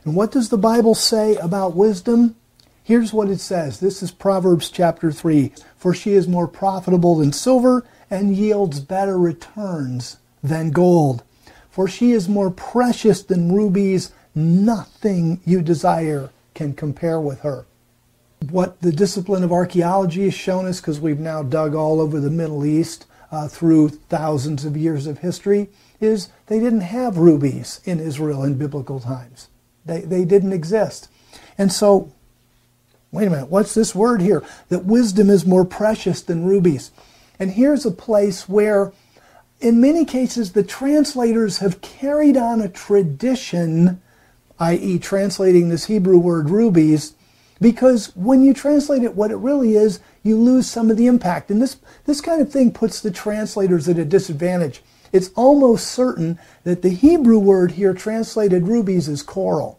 And what does the Bible say about wisdom? Here's what it says. This is Proverbs chapter 3. For she is more profitable than silver and yields better returns than gold. For she is more precious than rubies. Nothing you desire can compare with her. What the discipline of archaeology has shown us, because we've now dug all over the Middle East through thousands of years of history, is they didn't have rubies in Israel in biblical times. They didn't exist. And so, wait a minute, what's this word here? That wisdom is more precious than rubies. And here's a place where, in many cases, the translators have carried on a tradition, i.e. translating this Hebrew word rubies, because when you translate it what it really is, you lose some of the impact. And this kind of thing puts the translators at a disadvantage. It's almost certain that the Hebrew word here translated rubies is coral.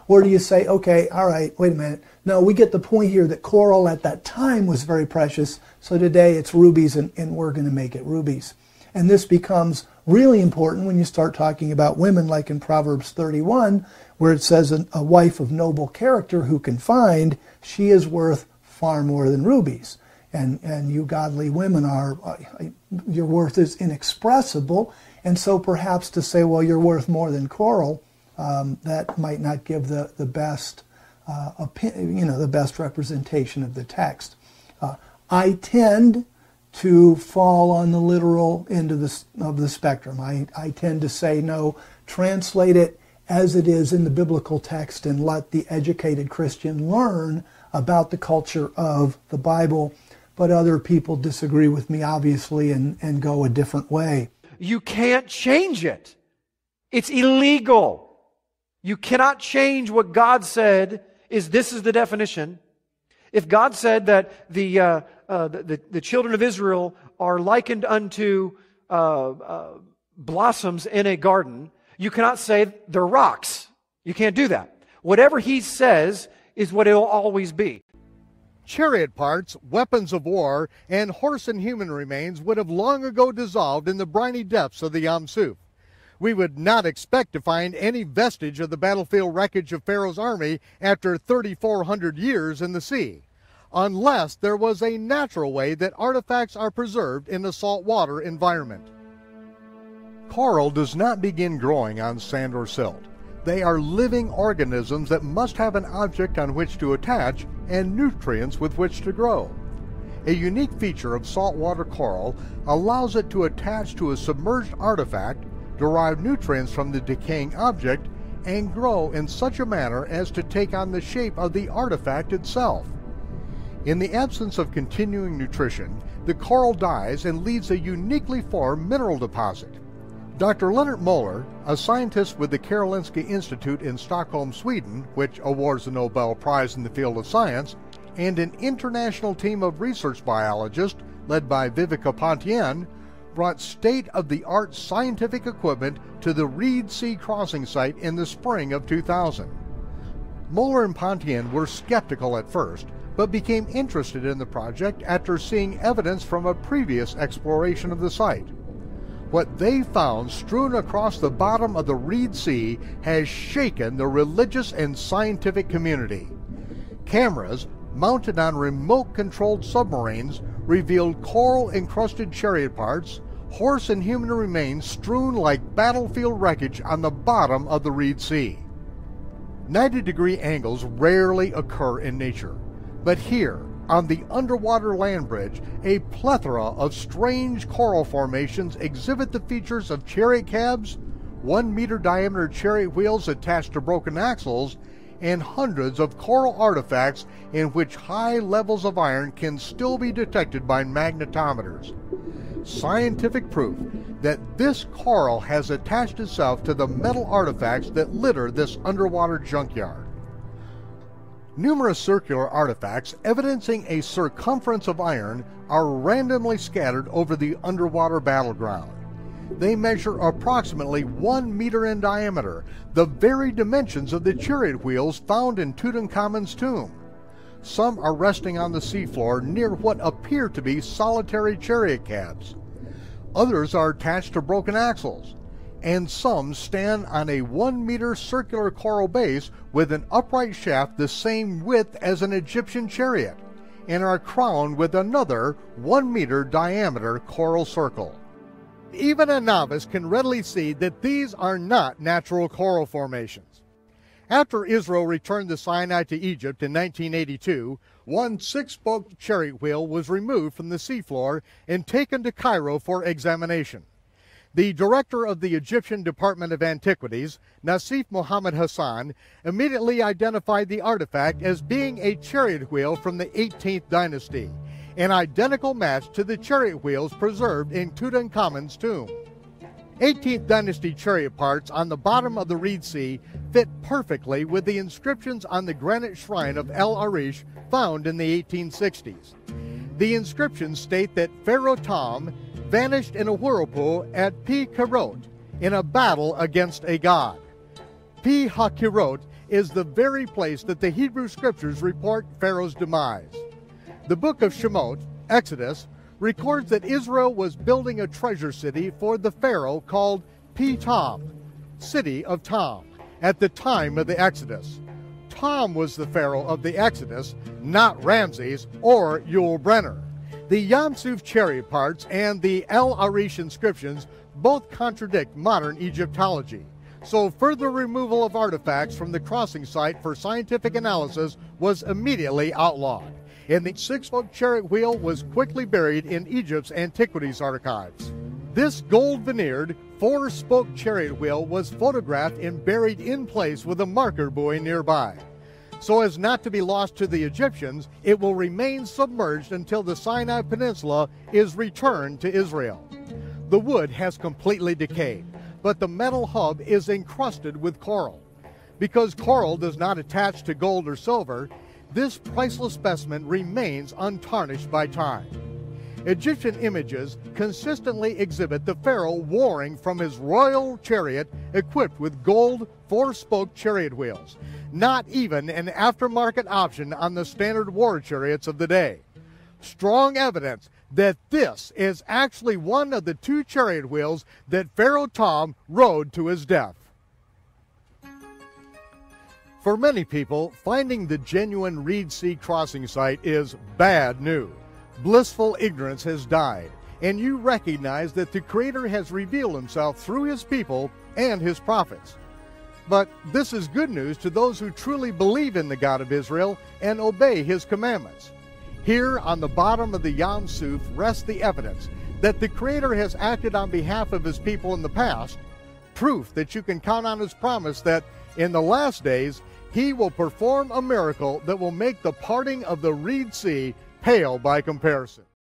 Or do you say, okay, all right, wait a minute. No, we get the point here that coral at that time was very precious, so today it's rubies and we're going to make it rubies. And this becomes really important when you start talking about women, like in Proverbs 31, where it says a wife of noble character who can find, she is worth far more than rubies. And you godly women are, your worth is inexpressible. And so perhaps to say, well, you're worth more than coral, that might not give the best, the best representation of the text. I tend to fall on the literal end of the spectrum. I tend to say, no, translate it as it is in the biblical text and let the educated Christian learn about the culture of the Bible. But other people disagree with me, obviously, and go a different way. You can't change it. It's illegal. You cannot change what God said this is the definition. If God said that the children of Israel are likened unto blossoms in a garden, you cannot say they're rocks. You can't do that. Whatever He says is what it'll always be. Chariot parts, weapons of war, and horse and human remains would have long ago dissolved in the briny depths of the Yam Suf. We would not expect to find any vestige of the battlefield wreckage of Pharaoh's army after 3,400 years in the sea, unless there was a natural way that artifacts are preserved in a saltwater environment. Coral does not begin growing on sand or silt. They are living organisms that must have an object on which to attach and nutrients with which to grow. A unique feature of saltwater coral allows it to attach to a submerged artifact, derive nutrients from the decaying object, and grow in such a manner as to take on the shape of the artifact itself. In the absence of continuing nutrition, the coral dies and leaves a uniquely formed mineral deposit. Dr. Leonard Moller, a scientist with the Karolinska Institute in Stockholm, Sweden, which awards the Nobel Prize in the field of science, and an international team of research biologists led by Viveka Pantian, brought state-of-the-art scientific equipment to the Reed Sea crossing site in the spring of 2000. Moller and Pantian were skeptical at first, but became interested in the project after seeing evidence from a previous exploration of the site. What they found strewn across the bottom of the Reed Sea has shaken the religious and scientific community. Cameras mounted on remote-controlled submarines revealed coral-encrusted chariot parts, horse and human remains strewn like battlefield wreckage on the bottom of the Reed Sea. 90-degree angles rarely occur in nature, but here, on the underwater land bridge, a plethora of strange coral formations exhibit the features of chariot cabs, 1-meter diameter chariot wheels attached to broken axles, and hundreds of coral artifacts in which high levels of iron can still be detected by magnetometers. Scientific proof that this coral has attached itself to the metal artifacts that litter this underwater junkyard. Numerous circular artifacts evidencing a circumference of iron are randomly scattered over the underwater battleground. They measure approximately 1 meter in diameter, the very dimensions of the chariot wheels found in Tutankhamun's tomb. Some are resting on the seafloor near what appear to be solitary chariot cabs. Others are attached to broken axles. and some stand on a 1-meter circular coral base with an upright shaft the same width as an Egyptian chariot, and are crowned with another 1-meter diameter coral circle. Even a novice can readily see that these are not natural coral formations. After Israel returned the Sinai to Egypt in 1982, one 6-spoked chariot wheel was removed from the seafloor and taken to Cairo for examination. The director of the Egyptian Department of Antiquities, Nasif Muhammad Hassan, immediately identified the artifact as being a chariot wheel from the 18th dynasty, an identical match to the chariot wheels preserved in Tutankhamun's tomb. 18th dynasty chariot parts on the bottom of the Reed Sea fit perfectly with the inscriptions on the granite shrine of El Arish found in the 1860s. The inscriptions state that Pharaoh Tom vanished in a whirlpool at Pi-Hahiroth in a battle against a god. Pi-Hahiroth is the very place that the Hebrew Scriptures report Pharaoh's demise. The book of Shemot, Exodus, records that Israel was building a treasure city for the Pharaoh called Pi-Tom, city of Tom, at the time of the Exodus. Tom was the Pharaoh of the Exodus, not Ramses or Yul Brynner. The Yam Suf chariot parts and the El Arish inscriptions both contradict modern Egyptology, so further removal of artifacts from the crossing site for scientific analysis was immediately outlawed, and the 6-spoke chariot wheel was quickly buried in Egypt's antiquities archives. This gold-veneered, 4-spoke chariot wheel was photographed and buried in place with a marker buoy nearby. So as not to be lost to the Egyptians, it will remain submerged until the Sinai Peninsula is returned to Israel. The wood has completely decayed, but the metal hub is encrusted with coral. Because coral does not attach to gold or silver, this priceless specimen remains untarnished by time. Egyptian images consistently exhibit the pharaoh warring from his royal chariot equipped with gold 4-spoke chariot wheels, not even an aftermarket option on the standard war chariots of the day. Strong evidence that this is actually one of the 2 chariot wheels that Pharaoh Tom rode to his death. For many people, finding the genuine Reed Sea crossing site is bad news. Blissful ignorance has died, and you recognize that the Creator has revealed himself through his people and his prophets. But this is good news to those who truly believe in the God of Israel and obey his commandments. Here on the bottom of the Yam Suf rests the evidence that the Creator has acted on behalf of his people in the past, proof that you can count on his promise that in the last days he will perform a miracle that will make the parting of the Reed Sea pale by comparison.